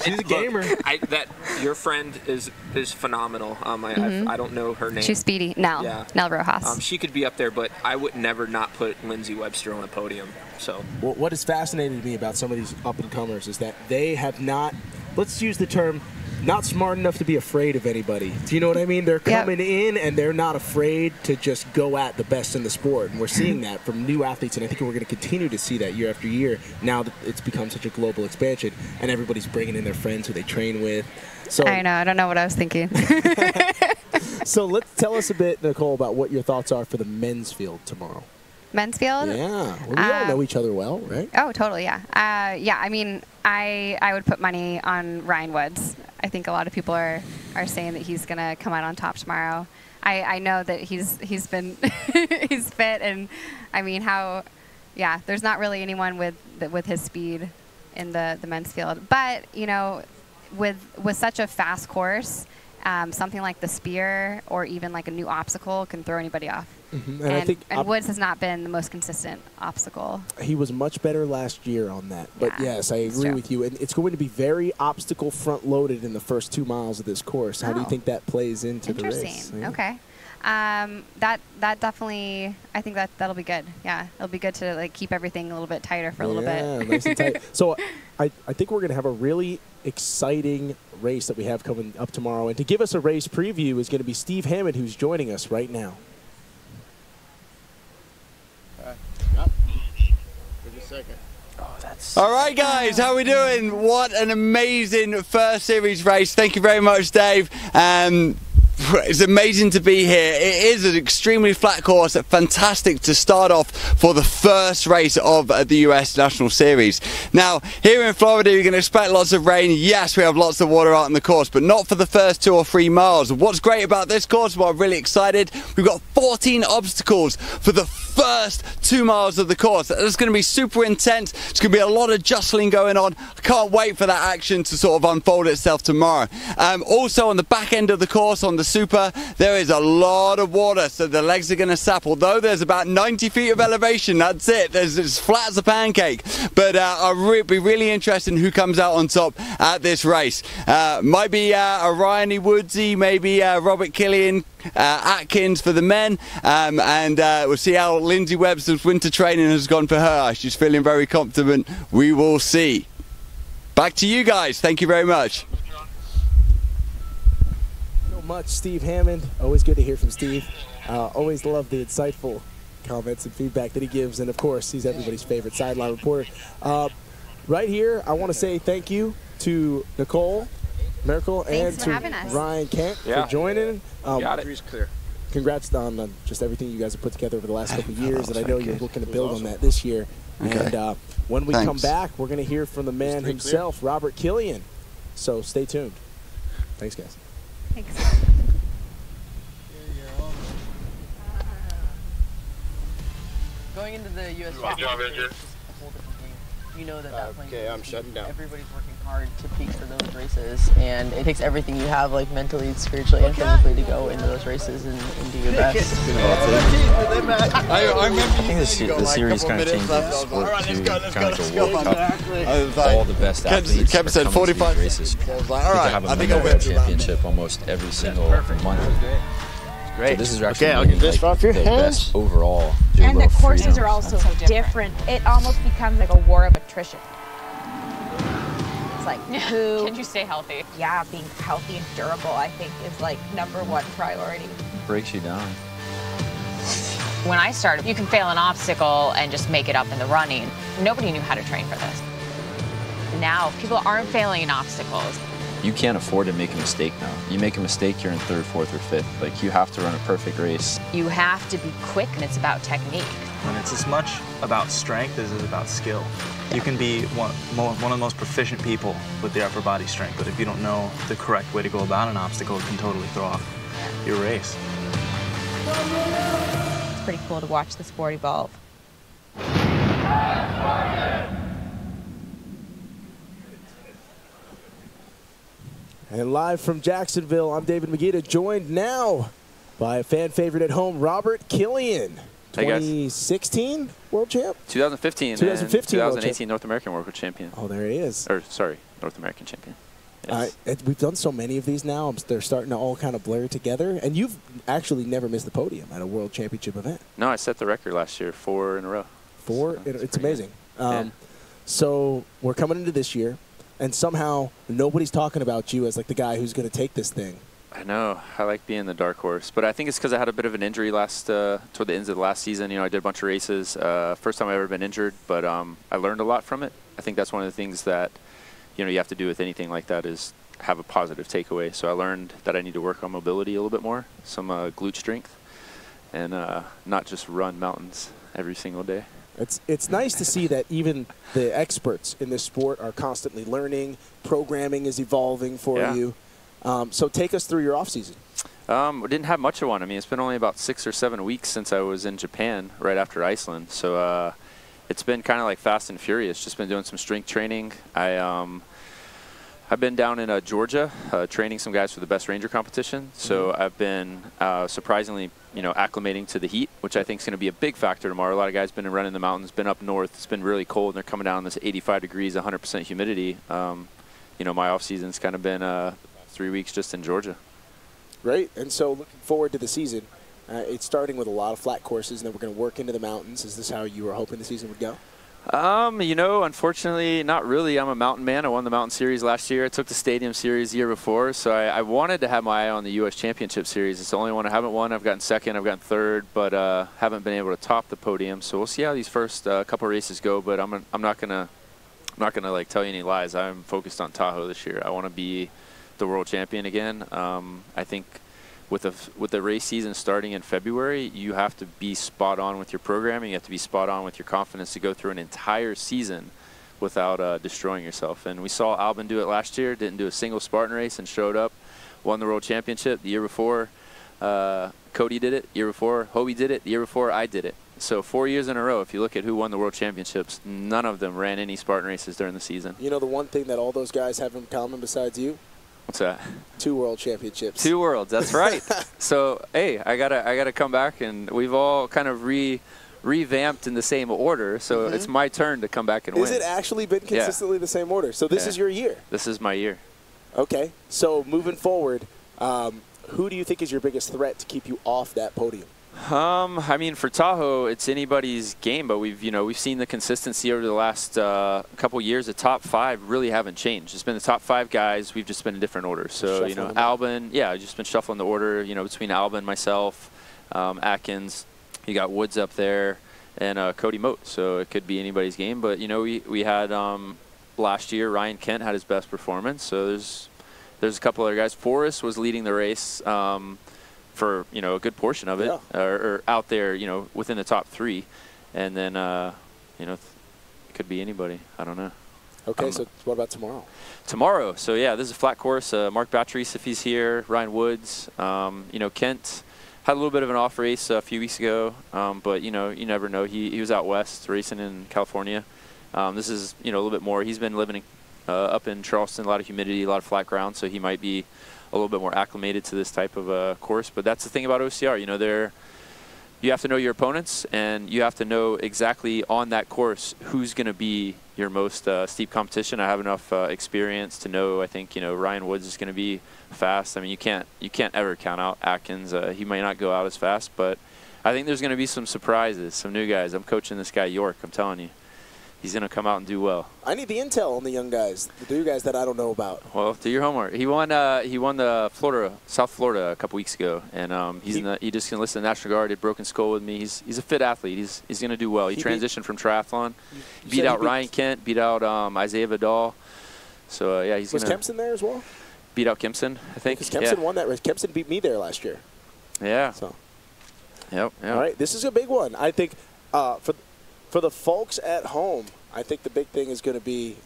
She's a gamer. That your friend is phenomenal. I don't know her name. She's speedy. Nell Rojas. She could be up there, but I would never not put Lindsay Webster on a podium. So what has fascinated me about some of these up and comers is that they have not. Let's use the term. Not smart enough to be afraid of anybody. Do you know what I mean? They're coming in and they're not afraid to just go at the best in the sport. And we're seeing that from new athletes, and I think we're going to continue to see that year after year now that it's become such a global expansion, and everybody's bringing in their friends who they train with. So I know. I don't know what I was thinking. So let's tell us a bit, Nicole, about what your thoughts are for the men's field tomorrow. Men's field? Yeah. Well, we all know each other well, right? Oh, totally, yeah. I mean, I would put money on Ryan Woods. I think a lot of people are saying that he's going to come out on top tomorrow. I know that he's been he's fit, and I mean there's not really anyone with his speed in the men's field. But with such a fast course, something like the spear or even like a new obstacle can throw anybody off. Mm-hmm. And Woods has not been the most consistent obstacle. He was much better last year on that. But yes, I agree with you. And it's going to be very obstacle front loaded in the first 2 miles of this course. How do you think that plays into the race? Interesting. Okay. That definitely, I think that'll be good. Yeah, it'll be good to like keep everything a little bit tighter for a little bit. Nice and tight. So I think we're going to have a really exciting race that we have coming up tomorrow. And to give us a race preview is going to be Steve Hammond, who's joining us right now. All right, guys, how we doing? What an amazing first series race. Thank you very much, Dave. It's amazing to be here. It is an extremely flat course, fantastic to start off for the first race of the US National Series. Now, here in Florida, you're going to expect lots of rain. Yes, we have lots of water out on the course, but not for the first 2 or 3 miles. What's great about this course, well, I'm really excited, we've got 14 obstacles for the first 2 miles of the course. It's going to be super intense. It's going to be a lot of jostling going on. I can't wait for that action to sort of unfold itself tomorrow. Also, on the back end of the course, on the Super, there is a lot of water, so the legs are going to sap. Although there's about 90 feet of elevation, that's it. It's as flat as a pancake. But I'll be really interested in who comes out on top at this race. Might be a Ryan Woodsy, maybe Robert Killian, Atkins for the men, and we'll see how Lindsay Webster's winter training has gone for her. She's feeling very confident. We will see. Back to you guys. Thank you very much. Much Steve Hammond. Always good to hear from Steve. Always love the insightful comments and feedback that he gives, and of course he's everybody's favorite sideline reporter. Right here, I want to say thank you to Nicole Merkel and to Ryan Kent for joining. Got it. Clear. Congrats on just everything you guys have put together over the last couple of years, and I know you're looking to build on that this year. Okay. And when we come back, we're going to hear from the man himself, Robert Killian. So stay tuned. Thanks, guys. Thanks. Going into the US you know that okay, I'm shutting down. Everybody's working hard to peak for those races, and it takes everything you have, like mentally, spiritually, and physically, to go into those races and do your best. I think the series kind of changed the sport to kind of like a World Cup. All the best athletes Kev said 45 races. I think I win a championship almost every single month. Great. So this is actually I'll get this off your hands. Best overall. And the courses are also different. It almost becomes like a war of attrition. It's like who can you stay healthy? Yeah, being healthy and durable, I think, is like #1 priority. Breaks you down. When I started, you can fail an obstacle and just make it up in the running. Nobody knew how to train for this. Now, people aren't failing in obstacles. You can't afford to make a mistake now. You make a mistake, you're in 3rd, 4th, or 5th. Like, you have to run a perfect race. You have to be quick, and it's about technique. And it's as much about strength as it is about skill. You can be one of the most proficient people with the upper body strength, but if you don't know the correct way to go about an obstacle, it can totally throw off your race. It's pretty cool to watch the sport evolve. And live from Jacksonville, I'm David Magida, joined now by a fan favorite at home, Robert Killian. 2016 world champ? 2015. 2015 and 2018 North American World Champion. Oh, there he is. Or, sorry, North American champion. Yes. We've done so many of these now, they're starting to all kind of blur together. And you've actually never missed the podium at a world championship event. No, I set the record last year, 4 in a row. 4? So it's amazing. Yeah. So we're coming into this year, and somehow nobody's talking about you as like the guy who's going to take this thing. I know. I like being the dark horse, but I think it's because I had a bit of an injury toward the end of the last season. You know, I did a bunch of races. First time I've ever been injured, but I learned a lot from it. I think that's one of the things that, you know, you have to do with anything like that is have a positive takeaway. So I learned that I need to work on mobility a little bit more, some glute strength, and not just run mountains every single day. It's nice to see that even the experts in this sport are constantly learning. Programming is evolving for you. So take us through your off season. We didn't have much of one. I mean, it's been only about 6 or 7 weeks since I was in Japan right after Iceland. So it's been kind of like fast and furious. Just been doing some strength training. I've been down in Georgia training some guys for the Best Ranger competition. So I've been surprisingly, you know, acclimating to the heat, which I think is going to be a big factor tomorrow. A lot of guys been running the mountains, been up north. It's been really cold, and they're coming down this 85 degrees, 100% humidity. You know, my off season's kind of been 3 weeks just in Georgia. Right, and so looking forward to the season. It's starting with a lot of flat courses, and then we're going to work into the mountains. Is this how you were hoping the season would go? You know, unfortunately, not really. I'm a mountain man. I won the Mountain Series last year. I took the Stadium Series the year before, so I wanted to have my eye on the U.S. Championship Series. It's the only one I haven't won. I've gotten second, I've gotten third, but haven't been able to top the podium. So we'll see how these first couple races go. But I'm not gonna like tell you any lies. I'm focused on Tahoe this year. I want to be the world champion again. I think with the race season starting in February, you have to be spot on with your programming. You have to be spot on with your confidence to go through an entire season without destroying yourself. And we saw Albin do it last year, didn't do a single Spartan race and showed up, won the world championship. The year before, Cody did it. The year before, Hobie did it. The year before, I did it. So 4 years in a row, if you look at who won the world championships, none of them ran any Spartan races during the season. You know the one thing that all those guys have in common besides you? What's that? 2 world championships. 2 worlds, that's right. So, hey, I gotta come back, and we've all kind of revamped in the same order, so it's my turn to come back and win. Has it actually been consistently the same order? So this is your year? This is my year. Okay. So moving forward, who do you think is your biggest threat to keep you off that podium? I mean, for Tahoe, it's anybody's game, but we've seen the consistency over the last couple years. The top 5 really haven't changed. It's been the top 5 guys. We've just been in different orders. So, you know, Albin, I've just been shuffling the order, you know, between Albin, myself, Atkins. You got Woods up there, and Cody Moat. So it could be anybody's game. But, you know, we had last year, Ryan Kent had his best performance. So there's a couple other guys. Forrest was leading the race for, you know, a good portion of it, or out there, you know, within the top 3. And then, you know, it could be anybody. I don't know. Okay, so what about tomorrow? Tomorrow, so yeah, this is a flat course. Mark Batteries, if he's here, Ryan Woods. You know, Kent had a little bit of an off race a few weeks ago, but, you know, you never know. He was out west racing in California. This is, you know, a little bit more. He's been living up in Charleston, a lot of humidity, a lot of flat ground, so he might be a little bit more acclimated to this type of course. But that's the thing about OCR. You know, you have to know your opponents, and you have to know exactly on that course who's going to be your most steep competition. I have enough experience to know. I think, you know, Ryan Woods is going to be fast. I mean, you can't ever count out Atkins. He might not go out as fast, but I think there's going to be some surprises, some new guys. I'm coaching this guy York. I'm telling you. He's going to come out and do well. I need the intel on the young guys, the new guys that I don't know about. Well, do your homework. He won the South Florida a couple weeks ago, and he just enlisted in the National Guard. Did Broken Skull with me. He's a fit athlete. He's going to do well. He transitioned from triathlon, beat out Ryan Kent, beat out Isaiah Vidal. So yeah, he's was Kempson there as well? Beat out Kempson, I think. Because Kempson won that race. Kempson beat me there last year. Yeah. So. Yep. All right, this is a big one. I think for the folks at home, I think the big thing is going to be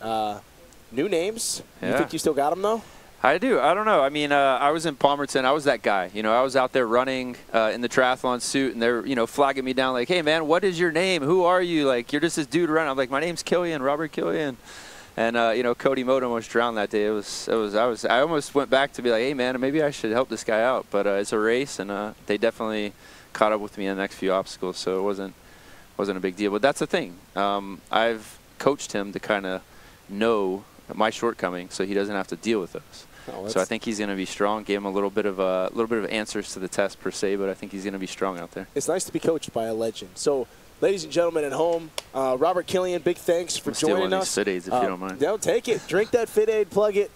new names. Yeah. You think you still got them, though? I do. I don't know. I mean, I was in Palmerton. I was that guy. You know, I was out there running in the triathlon suit, and they're, you know, flagging me down like, hey, man, what is your name? Who are you? Like, you're just this dude running. I'm like, my name's Killian, Robert Killian. And, you know, Cody Moat almost drowned that day. I almost went back to be like, hey, man, maybe I should help this guy out. But it's a race, and they definitely caught up with me in the next few obstacles, so it wasn't a big deal. But that's the thing. I've coached him to kind of know my shortcomings, so he doesn't have to deal with those. So I think he's going to be strong. Gave him a little bit of answers to the test per se, but I think he's going to be strong out there. It's nice to be coached by a legend. So, ladies and gentlemen at home, Robert Killian, big thanks for joining us. Fit Aids, if you don't mind. No, take it. Drink that Fit Aid. Plug it.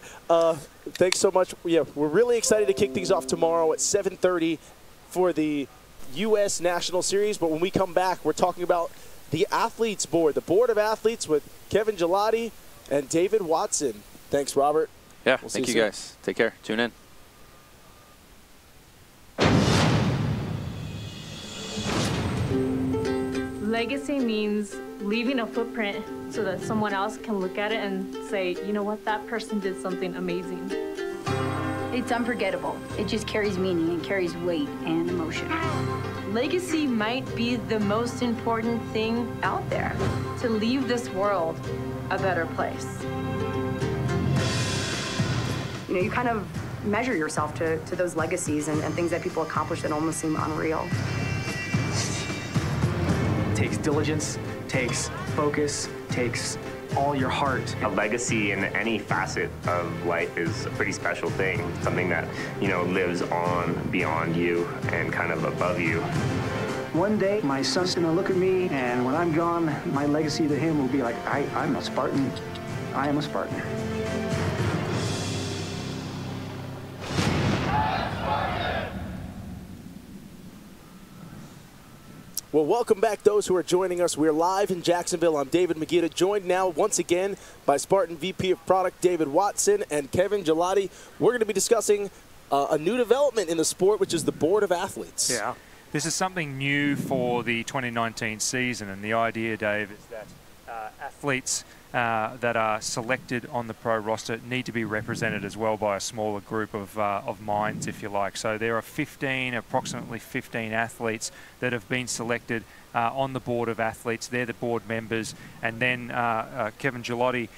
Thanks so much. Yeah, we're really excited to kick things off tomorrow at 7:30 for the U.S. National Series. But when we come back, we're talking about the Athletes Board, the Board of Athletes with Kevin Gelati and David Watson. Thanks, Robert. Yeah, thank you guys. Take care. Tune in. Legacy means leaving a footprint so that someone else can look at it and say, you know what, that person did something amazing. It's unforgettable. It just carries meaning and carries weight and emotion. Legacy might be the most important thing out there, to leave this world a better place. You know, you kind of measure yourself to those legacies and things that people accomplish that almost seem unreal. It takes diligence, takes focus, takes all your heart. A legacy in any facet of life is a pretty special thing, something that, you know, lives on beyond you and kind of above you. One day, my son's gonna look at me, and when I'm gone, my legacy to him will be like, I'm a Spartan. I am a Spartan. Well, welcome back those who are joining us. We're live in Jacksonville. I'm David Magida, joined now once again by Spartan VP of Product David Watson and Kevin Gelati. We're going to be discussing a new development in the sport, which is the Board of Athletes. Yeah. This is something new for the 2019 season, and the idea, Dave, is that athletes that are selected on the pro roster need to be represented as well by a smaller group of minds, if you like. So there are approximately 15 athletes that have been selected on the Board of Athletes. They're the board members, and then Kevin Gelati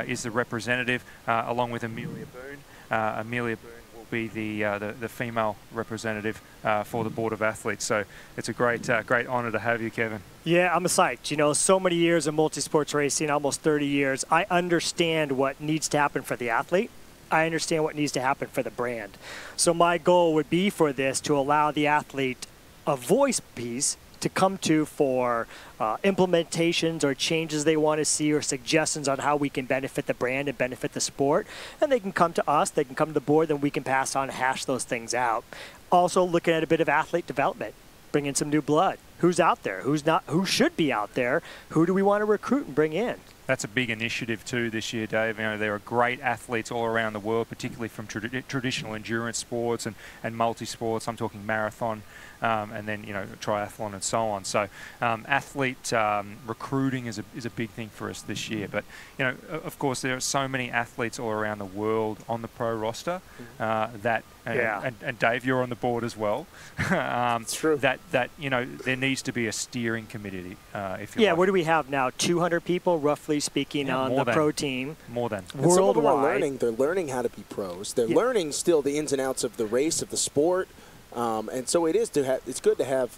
is the representative, along with Amelia Boone. Amelia Boone will be the female representative for the Board of Athletes. So it's a great honor to have you, Kevin. Yeah, I'm psyched. You know, so many years of multi-sports racing, almost 30 years. I understand what needs to happen for the athlete. I understand what needs to happen for the brand. So my goal would be for this to allow the athlete a voice piece to come to for implementations or changes they want to see or suggestions on how we can benefit the brand and benefit the sport. And they can come to us, they can come to the board, then we can pass on and hash those things out. Also looking at a bit of athlete development, bring in some new blood. Who's out there? Who's not? Who should be out there? Who do we want to recruit and bring in? That's a big initiative too this year, Dave. You know, there are great athletes all around the world, particularly from traditional endurance sports and multi-sports. I'm talking marathon, and then, you know, triathlon and so on. So athlete recruiting is a big thing for us this year. But, you know, of course, there are so many athletes all around the world on the pro roster that, and Dave, you're on the board as well. It's true. That, you know, there needs to be a steering committee, if you like. What do we have now? 200 people, roughly speaking, on the pro team. More than. And some of them are learning. They're learning how to be pros. They're learning still the ins and outs of the race, of the sport. And so it's good to have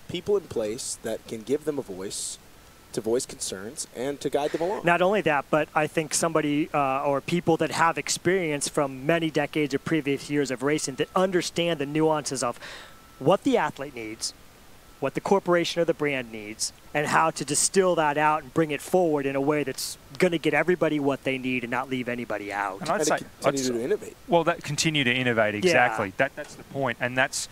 people in place that can give them a voice, to voice concerns, and to guide them along. Not only that, but I think somebody or people that have experience from many decades of previous years of racing that understand the nuances of what the athlete needs, what the corporation or the brand needs, and how to distill that out and bring it forward in a way that's going to get everybody what they need and not leave anybody out. And I'd say continue to innovate. Well, continue to innovate, exactly. Yeah. That's the point, and that's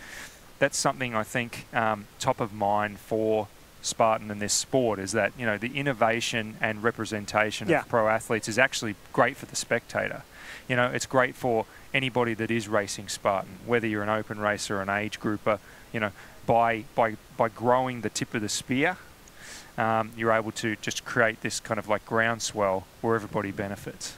something I think top of mind for Spartan in this sport, is that, you know, the innovation and representation of pro athletes is actually great for the spectator. You know, it's great for anybody that is racing Spartan, whether you're an open racer or an age grouper. You know, by growing the tip of the spear, you're able to just create this kind of like groundswell where everybody benefits.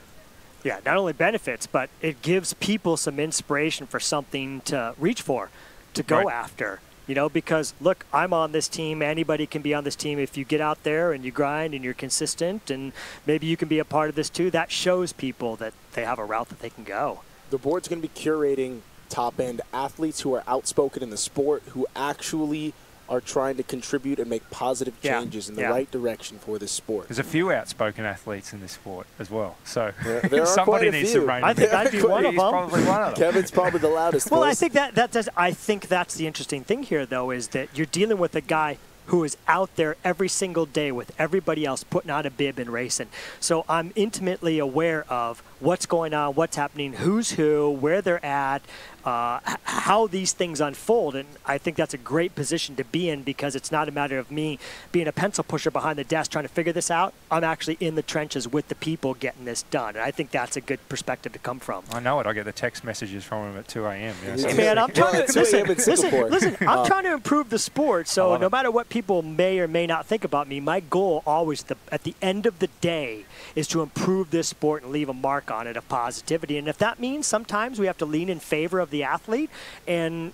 Yeah, not only benefits, but it gives people some inspiration for something to reach for, to go after. You know, because, look, I'm on this team. Anybody can be on this team if you get out there and you grind and you're consistent, and maybe you can be a part of this too. That shows people that they have a route that they can go. The board's going to be curating top-end athletes who are outspoken in the sport, who actually are trying to contribute and make positive changes in the right direction for this sport. There's a few outspoken athletes in this sport as well, so there are somebody needs to rein. I think I'd be one of them. Probably one of them. Kevin's probably the loudest. Well, I think I think that's the interesting thing here, though, is that you're dealing with a guy who is out there every single day with everybody else putting on a bib and racing. So I'm intimately aware of what's going on, what's happening, who's who, where they're at, how these things unfold. And I think that's a great position to be in, because it's not a matter of me being a pencil pusher behind the desk trying to figure this out. I'm actually in the trenches with the people getting this done. And I think that's a good perspective to come from. I know it. I get the text messages from him at 2 a.m. Man, I'm trying to listen, I'm trying to improve the sport. So no matter what people may or may not think about me, my goal always at the end of the day is to improve this sport and leave a mark on it of positivity. And if that means sometimes we have to lean in favor of the athlete and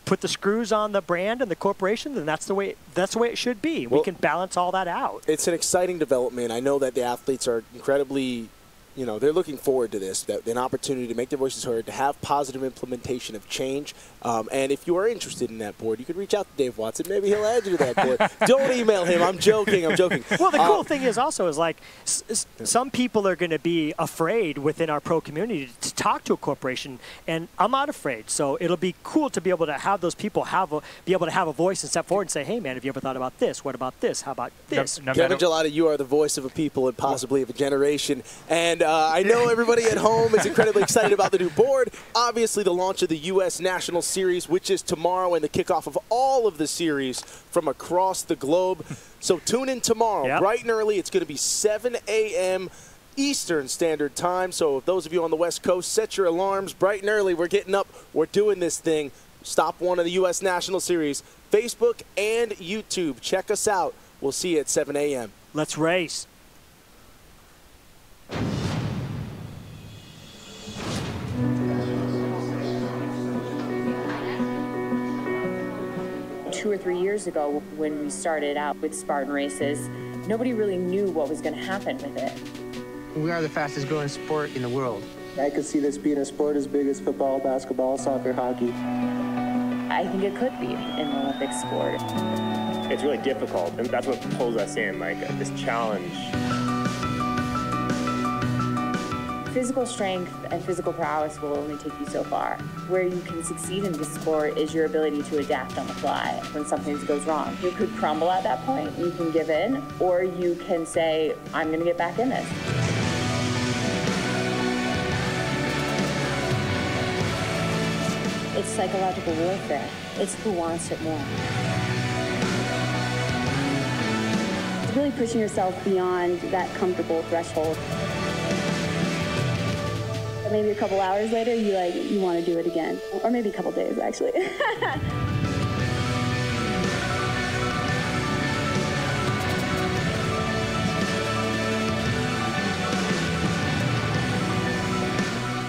put the screws on the brand and the corporation, then that's the way it should be. We can balance all that out. It's an exciting development. I know that the athletes are incredibly you know, they're looking forward to this, an opportunity to make their voices heard, to have positive implementation of change. And if you are interested in that board, you can reach out to Dave Watson. Maybe he'll add you to that board. Don't email him. I'm joking. I'm joking. Well, the cool thing is also is like some people are going to be afraid within our pro community to talk to a corporation, and I'm not afraid. So it'll be cool to be able to have those people be able to have a voice and step forward and say, hey, man, have you ever thought about this? What about this? How about this? Kevin Gelati, you are the voice of a people and possibly of a generation. And I know everybody at home is incredibly excited about the new board. Obviously, the launch of the U.S. National Series, which is tomorrow, and the kickoff of all of the series from across the globe. So tune in tomorrow, bright and early. It's going to be 7 a.m. Eastern Standard Time. So if those of you on the West Coast, set your alarms bright and early. We're getting up. We're doing this thing. Stop one of the U.S. National Series. Facebook and YouTube. Check us out. We'll see you at 7 a.m. Let's race. 2 or 3 years ago when we started out with Spartan races, nobody really knew what was going to happen with it. We are the fastest growing sport in the world. I could see this being a sport as big as football, basketball, soccer, hockey. I think it could be an Olympic sport. It's really difficult, and that's what pulls us in, like this challenge. Physical strength and physical prowess will only take you so far. Where you can succeed in this sport is your ability to adapt on the fly when something goes wrong. You could crumble at that point, you can give in, or you can say, I'm going to get back in this. It's psychological warfare. It's who wants it more. It's really pushing yourself beyond that comfortable threshold. Maybe a couple hours later, you want to do it again. Or maybe a couple days, actually.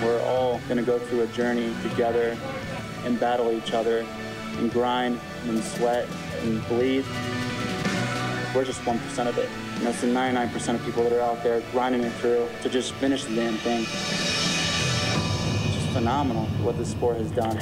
We're all going to go through a journey together and battle each other and grind and sweat and bleed. We're just 1% of it. And that's the 99% of people that are out there grinding it through to just finish the damn thing. Phenomenal what this sport has done.